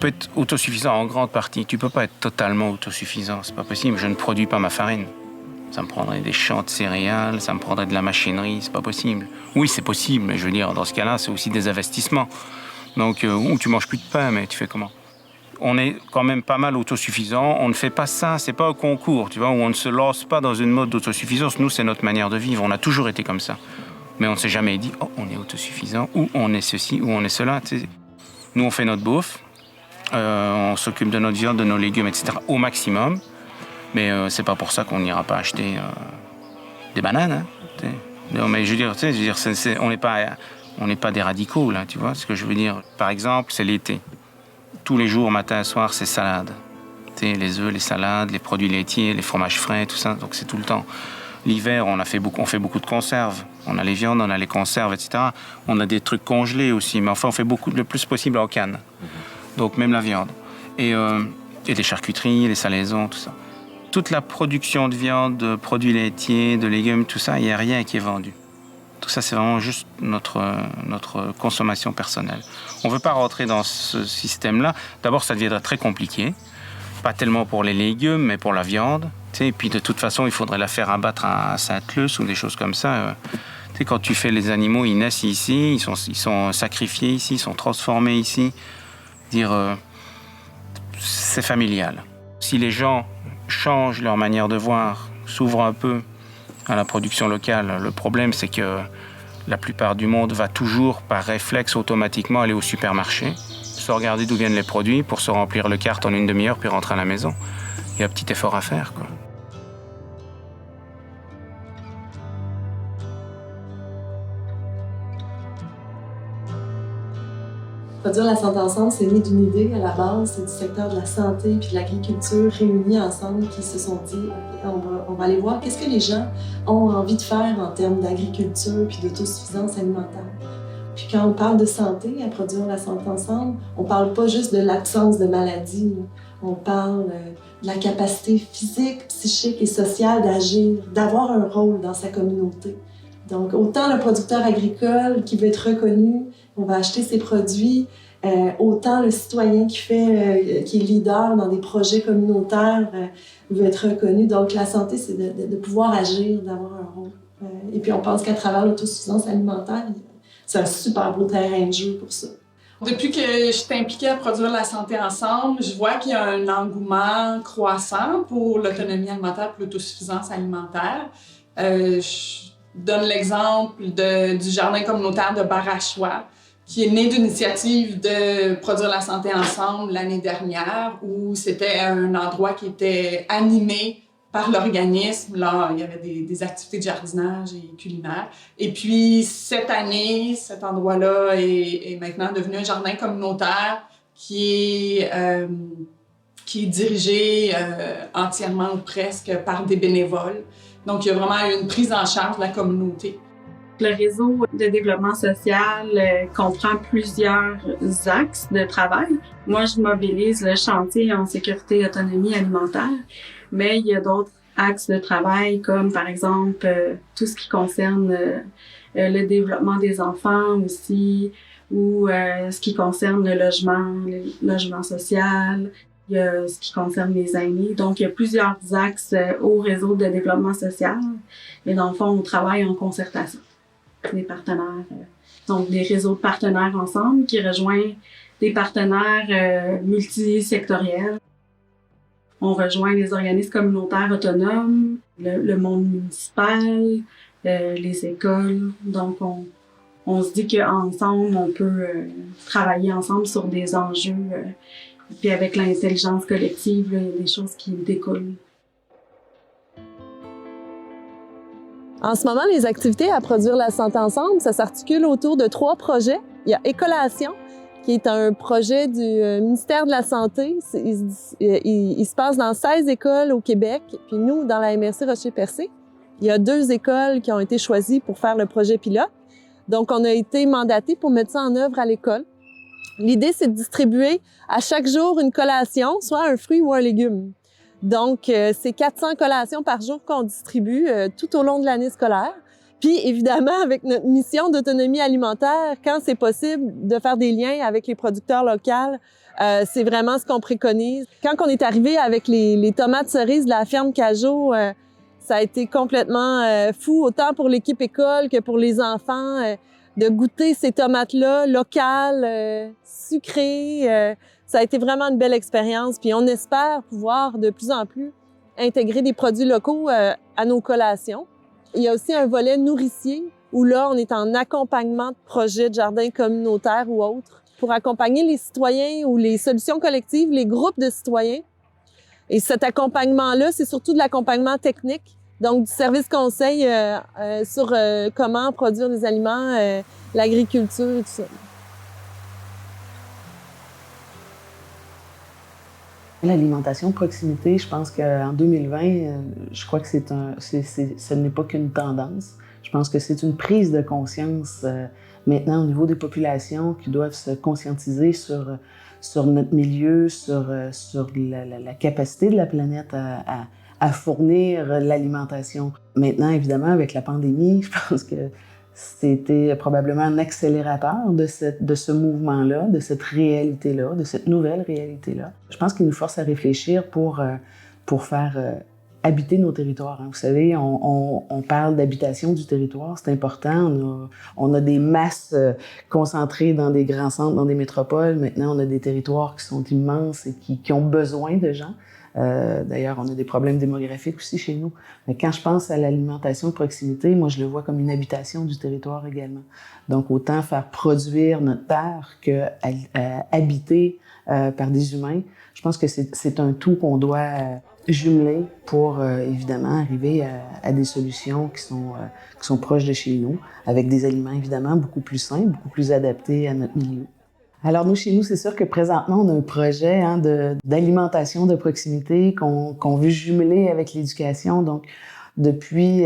peux être autosuffisant en grande partie. Tu peux pas être totalement autosuffisant, c'est pas possible. Je ne produis pas ma farine. Ça me prendrait des champs de céréales, ça me prendrait de la machinerie, c'est pas possible. Oui, c'est possible, mais je veux dire, dans ce cas-là, c'est aussi des investissements. Donc, tu manges plus de pain, mais tu fais comment? On est quand même pas mal autosuffisant. On ne fait pas ça, c'est pas un concours, tu vois, où on ne se lance pas dans une mode d'autosuffisance. Nous, c'est notre manière de vivre. On a toujours été comme ça. Mais on ne s'est jamais dit, oh, on est autosuffisant, ou on est ceci, ou on est cela. Tu sais. Nous, on fait notre bouffe, on s'occupe de notre viande, de nos légumes, etc. au maximum. Mais c'est pas pour ça qu'on n'ira pas acheter des bananes. Hein, tu sais. Non, mais je veux dire, on n'est pas des radicaux, là, tu vois ce que je veux dire. Par exemple, c'est l'été. Tous les jours, matin et soir, c'est salade. Tu sais, les œufs, les salades, les produits laitiers, les fromages frais, tout ça, donc c'est tout le temps. L'hiver, on fait beaucoup de conserves. On a les viandes, on a les conserves, etc. On a des trucs congelés aussi, mais enfin, on fait le plus possible en canne. Donc, même la viande. Et des charcuteries, les salaisons, tout ça. Toute la production de viande, de produits laitiers, de légumes, tout ça, il n'y a rien qui est vendu. Tout ça, c'est vraiment juste notre consommation personnelle. On ne veut pas rentrer dans ce système-là. D'abord, ça deviendrait très compliqué. Pas tellement pour les légumes, mais pour la viande. Et puis, de toute façon, il faudrait la faire abattre à Sainte-Luce ou des choses comme ça. Quand tu fais les animaux, ils naissent ici, ils sont sacrifiés ici, ils sont transformés ici. C'est familial. Si les gens changent leur manière de voir, s'ouvrent un peu à la production locale, le problème, c'est que la plupart du monde va toujours, par réflexe, automatiquement aller au supermarché, se regarder d'où viennent les produits pour se remplir le carte en une demi-heure puis rentrer à la maison. Il y a un petit effort à faire, quoi. Produire la santé ensemble, c'est né d'une idée à la base, c'est du secteur de la santé puis de l'agriculture réunis ensemble qui se sont dit on va aller voir qu'est-ce que les gens ont envie de faire en termes d'agriculture puis d'autosuffisance alimentaire. Puis quand on parle de santé, à produire la santé ensemble, on parle pas juste de l'absence de maladie, on parle de la capacité physique, psychique et sociale d'agir, d'avoir un rôle dans sa communauté. Donc, autant le producteur agricole qui veut être reconnu, on va acheter ses produits, autant le citoyen qui est leader dans des projets communautaires veut être reconnu. Donc, la santé, c'est de pouvoir agir, d'avoir un rôle. Et puis, on pense qu'à travers l'autosuffisance alimentaire, c'est un super beau terrain de jeu pour ça. Depuis que je suis impliquée à produire la santé ensemble, je vois qu'il y a un engouement croissant pour l'autonomie alimentaire, pour l'autosuffisance alimentaire. Je donne l'exemple du jardin communautaire de Barachois, qui est né d'une initiative de produire la santé ensemble l'année dernière, où c'était un endroit qui était animé par l'organisme. Là, il y avait des activités de jardinage et culinaire. Et puis, cette année, cet endroit-là est maintenant devenu un jardin communautaire qui est dirigé entièrement ou presque par des bénévoles. Donc, il y a vraiment une prise en charge de la communauté. Le réseau de développement social comprend plusieurs axes de travail. Moi, je mobilise le chantier en sécurité et autonomie alimentaire, mais il y a d'autres axes de travail comme, par exemple, tout ce qui concerne le développement des enfants aussi, ou ce qui concerne le logement social. Il y a ce qui concerne les aînés. Donc, il y a plusieurs axes au réseau de développement social. Mais dans le fond, on travaille en concertation. Des partenaires, donc des réseaux de partenaires ensemble qui rejoignent des partenaires multisectoriels. On rejoint les organismes communautaires autonomes, le monde municipal, les écoles. Donc, on se dit qu'ensemble, on peut travailler ensemble sur des enjeux. Puis avec l'intelligence collective, il y a des choses qui découlent. En ce moment, les activités à produire la santé ensemble, ça s'articule autour de 3 projets. Il y a Écolation, qui est un projet du ministère de la Santé. Il se passe dans 16 écoles au Québec. Puis nous, dans la MRC Rocher-Percé, il y a 2 écoles qui ont été choisies pour faire le projet pilote. Donc, on a été mandatés pour mettre ça en œuvre à l'école. L'idée, c'est de distribuer à chaque jour une collation, soit un fruit ou un légume. Donc, c'est 400 collations par jour qu'on distribue tout au long de l'année scolaire. Puis, évidemment, avec notre mission d'autonomie alimentaire, quand c'est possible de faire des liens avec les producteurs locaux, c'est vraiment ce qu'on préconise. Quand on est arrivé avec les tomates cerises de la ferme Cajot, ça a été complètement fou, autant pour l'équipe école que pour les enfants, de goûter ces tomates-là, locales, sucrées. Ça a été vraiment une belle expérience. Puis on espère pouvoir de plus en plus intégrer des produits locaux à nos collations. Il y a aussi un volet nourricier où là, on est en accompagnement de projets de jardins communautaires ou autres pour accompagner les citoyens ou les solutions collectives, les groupes de citoyens. Et cet accompagnement-là, c'est surtout de l'accompagnement technique, donc du service conseil sur comment produire des aliments, l'agriculture, tout ça. L'alimentation de proximité, je pense qu'en 2020, je crois que ce n'est pas qu'une tendance. Je pense que c'est une prise de conscience maintenant au niveau des populations qui doivent se conscientiser sur notre milieu, sur la capacité de la planète à fournir l'alimentation. Maintenant, évidemment, avec la pandémie, je pense que c'était probablement un accélérateur de ce mouvement-là, de cette réalité-là, de cette nouvelle réalité-là. Je pense qu'il nous force à réfléchir pour faire habiter nos territoires. Vous savez, on parle d'habitation du territoire, c'est important. On a des masses concentrées dans des grands centres, dans des métropoles. Maintenant, on a des territoires qui sont immenses et qui ont besoin de gens. D'ailleurs, on a des problèmes démographiques aussi chez nous. Mais quand je pense à l'alimentation de proximité, moi, je le vois comme une habitation du territoire également. Donc, autant faire produire notre terre que habiter par des humains. Je pense que c'est un tout qu'on doit jumeler pour, évidemment, arriver à des solutions qui sont proches de chez nous, avec des aliments, évidemment, beaucoup plus sains, beaucoup plus adaptés à notre milieu. Alors, nous, chez nous, c'est sûr que présentement, on a un projet d'alimentation de proximité qu'on veut jumeler avec l'éducation. Donc, depuis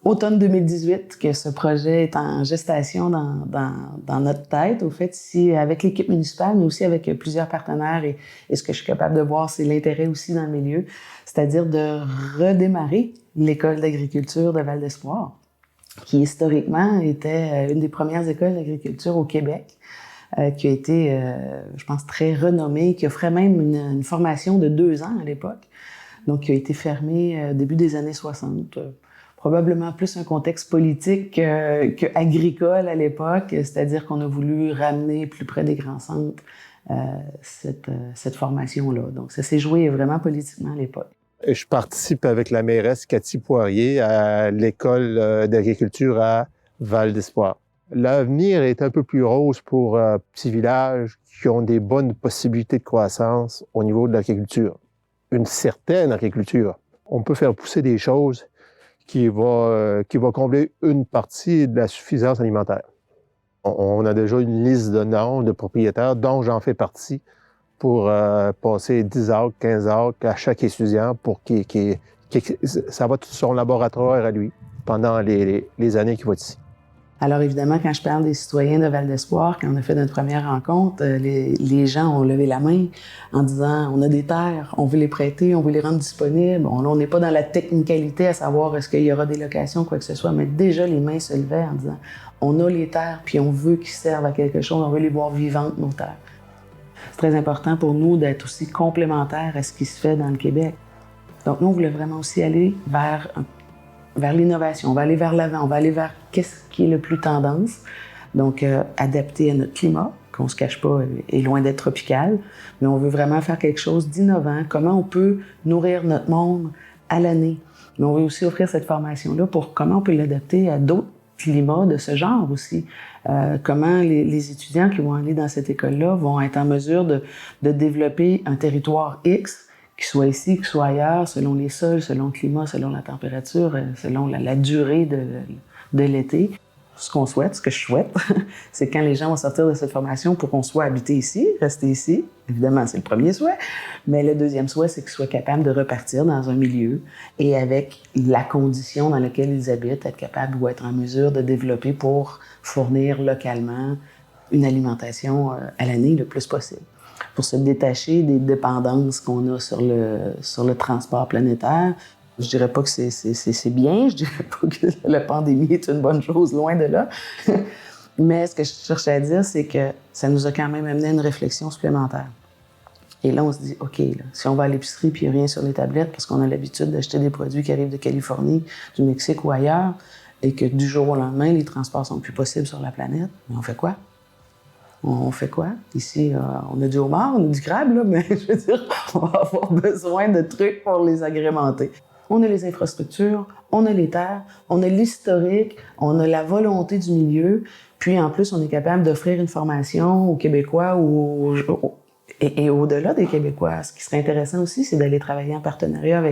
automne 2018 que ce projet est en gestation dans notre tête, au fait, ici, avec l'équipe municipale, mais aussi avec plusieurs partenaires. Et ce que je suis capable de voir, c'est l'intérêt aussi dans le milieu, c'est-à-dire de redémarrer l'école d'agriculture de Val-d'Espoir, qui historiquement était une des premières écoles d'agriculture au Québec. Qui a été, je pense, très renommée, qui offrait même une formation de 2 ans à l'époque, donc qui a été fermée début des années 60. Probablement plus un contexte politique que agricole à l'époque, c'est-à-dire qu'on a voulu ramener plus près des grands centres cette formation-là. Donc ça s'est joué vraiment politiquement à l'époque. Je participe avec la mairesse Cathy Poirier à l'école d'agriculture à Val-d'Espoir. L'avenir est un peu plus rose pour petits villages qui ont des bonnes possibilités de croissance au niveau de l'agriculture. Une certaine agriculture. On peut faire pousser des choses qui va combler une partie de la suffisance alimentaire. On a déjà une liste de noms de propriétaires dont j'en fais partie pour passer 10 acres, 15 acres à chaque étudiant pour ça va être son laboratoire à lui pendant les années qu'il va être ici. Alors évidemment, quand je parle des citoyens de Val-d'Espoir, quand on a fait notre première rencontre, les gens ont levé la main en disant « on a des terres, on veut les prêter, on veut les rendre disponibles ». Bon, là, on n'est pas dans la technicalité à savoir est-ce qu'il y aura des locations, quoi que ce soit, mais déjà les mains se levaient en disant « on a les terres, puis on veut qu'ils servent à quelque chose, on veut les voir vivantes, nos terres ». C'est très important pour nous d'être aussi complémentaires à ce qui se fait dans le Québec. Donc nous, on voulait vraiment aussi aller vers l'innovation, on va aller vers l'avant, on va aller vers qu'est-ce qui est le plus tendance. Donc, adapté à notre climat, qu'on se cache pas, est loin d'être tropical, mais on veut vraiment faire quelque chose d'innovant. Comment on peut nourrir notre monde à l'année. Mais on veut aussi offrir cette formation-là pour comment on peut l'adapter à d'autres climats de ce genre aussi. Comment les étudiants qui vont aller dans cette école-là vont être en mesure de développer un territoire X, qu'il soit ici, qu'il soit ailleurs, selon les sols, selon le climat, selon la température, selon la durée de l'été. Ce qu'on souhaite, ce que je souhaite, c'est quand les gens vont sortir de cette formation pour qu'on soit habité ici, rester ici. Évidemment, c'est le premier souhait. Mais le deuxième souhait, c'est qu'ils soient capables de repartir dans un milieu et avec la condition dans laquelle ils habitent, être capables ou être en mesure de développer pour fournir localement une alimentation à l'année le plus possible. Pour se détacher des dépendances qu'on a sur le transport planétaire, Je dirais pas que c'est bien, je dirais pas que la pandémie est une bonne chose, loin de là. Mais ce que je cherchais à dire, c'est que ça nous a quand même amené à une réflexion supplémentaire. Et là, on se dit, OK, là, si on va à l'épicerie puis il n'y a rien sur les tablettes parce qu'on a l'habitude d'acheter des produits qui arrivent de Californie, du Mexique ou ailleurs, et que du jour au lendemain, les transports sont plus possibles sur la planète, mais on fait quoi? On fait quoi? Ici, on a du homard, on a du crabe, là, mais je veux dire, on va avoir besoin de trucs pour les agrémenter. On a les infrastructures, on a les terres, on a l'historique, on a la volonté du milieu, puis en plus, on est capable d'offrir une formation aux Québécois et au-delà des Québécois. Ce qui serait intéressant aussi, c'est d'aller travailler en partenariat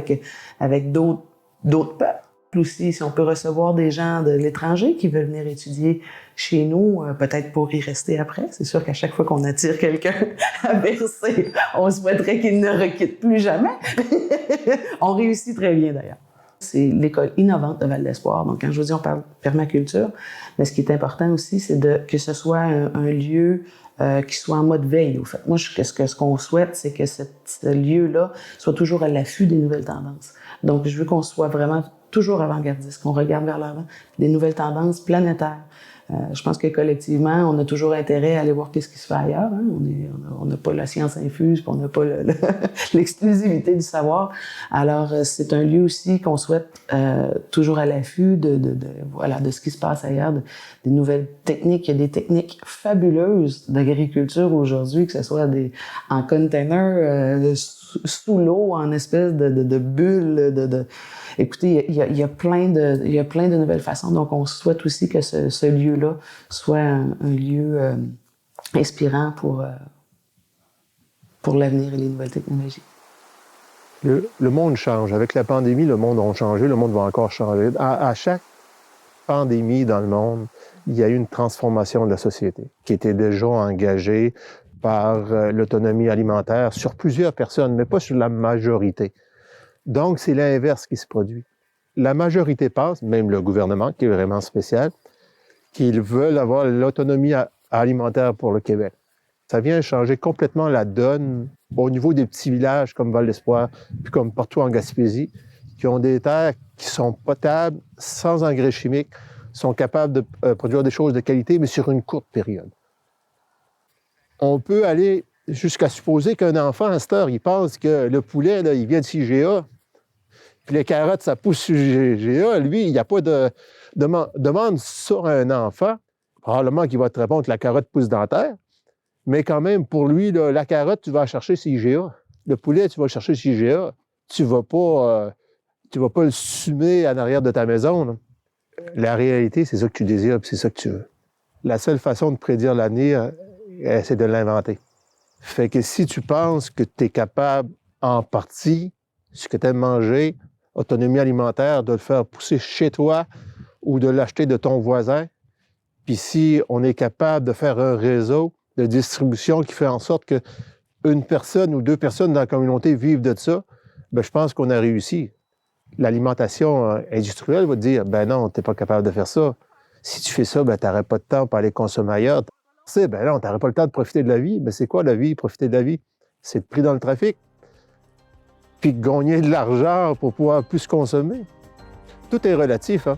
avec d'autres peuples. Aussi, si on peut recevoir des gens de l'étranger qui veulent venir étudier chez nous, peut-être pour y rester après. C'est sûr qu'à chaque fois qu'on attire quelqu'un à Bercé, on souhaiterait qu'il ne requitte plus jamais. On réussit très bien d'ailleurs. C'est l'école innovante de Val-d'Espoir. Donc, quand je vous dis on parle permaculture, mais ce qui est important aussi, c'est que ce soit un lieu qui soit en mode veille, au fait. Moi, ce qu'on souhaite, c'est que ce lieu-là soit toujours à l'affût des nouvelles tendances. Donc, je veux qu'on soit vraiment toujours avant-gardiste, qu'on regarde vers l'avant, des nouvelles tendances planétaires. Je pense que collectivement, on a toujours intérêt à aller voir qu'est-ce qui se fait ailleurs. Hein? On n'a pas la science infuse, puis on n'a pas l'exclusivité du savoir. Alors, c'est un lieu aussi qu'on souhaite toujours à l'affût de ce qui se passe ailleurs, des nouvelles techniques. Il y a des techniques fabuleuses d'agriculture aujourd'hui, que ce soit en container, sous l'eau, en espèce de bulles, Écoutez, il y a plein de nouvelles façons. Donc, on souhaite aussi que ce lieu-là soit un lieu inspirant pour l'avenir et les nouvelles technologies. Le monde change. Avec la pandémie, le monde a changé, le monde va encore changer. À chaque pandémie dans le monde, il y a eu une transformation de la société qui était déjà engagée par l'autonomie alimentaire sur plusieurs personnes, mais pas sur la majorité. Donc, c'est l'inverse qui se produit. La majorité pense, même le gouvernement, qui est vraiment spécial, qu'ils veulent avoir l'autonomie alimentaire pour le Québec. Ça vient changer complètement la donne au niveau des petits villages comme Val-d'Espoir, puis comme partout en Gaspésie, qui ont des terres qui sont potables, sans engrais chimiques, sont capables de produire des choses de qualité, mais sur une courte période. On peut aller jusqu'à supposer qu'un enfant, à cette heure, il pense que le poulet, là, il vient de CGA, puis les carottes, ça pousse sur CGA. Lui, il n'y a pas de demande sur un enfant. Probablement qu'il va te répondre que la carotte pousse dans la terre, mais quand même, pour lui, là, la carotte, tu vas la chercher CGA. Le poulet, tu vas le chercher CGA. Tu vas pas le sumer en arrière de ta maison, là. La réalité, c'est ça que tu désires, puis c'est ça que tu veux. La seule façon de prédire l'avenir, c'est de l'inventer. Fait que si tu penses que tu es capable, en partie, ce que tu aimes manger, autonomie alimentaire, de le faire pousser chez toi ou de l'acheter de ton voisin, puis si on est capable de faire un réseau de distribution qui fait en sorte que une personne ou deux personnes dans la communauté vivent de ça, bien, je pense qu'on a réussi. L'alimentation industrielle va te dire, ben non, tu n'es pas capable de faire ça. Si tu fais ça, ben, tu n'aurais pas de temps pour aller consommer ailleurs. Ben non, tu n'aurais pas le temps de profiter de la vie. Mais c'est quoi la vie, profiter de la vie? C'est être pris dans le trafic, puis gagner de l'argent pour pouvoir plus consommer. Tout est relatif, hein?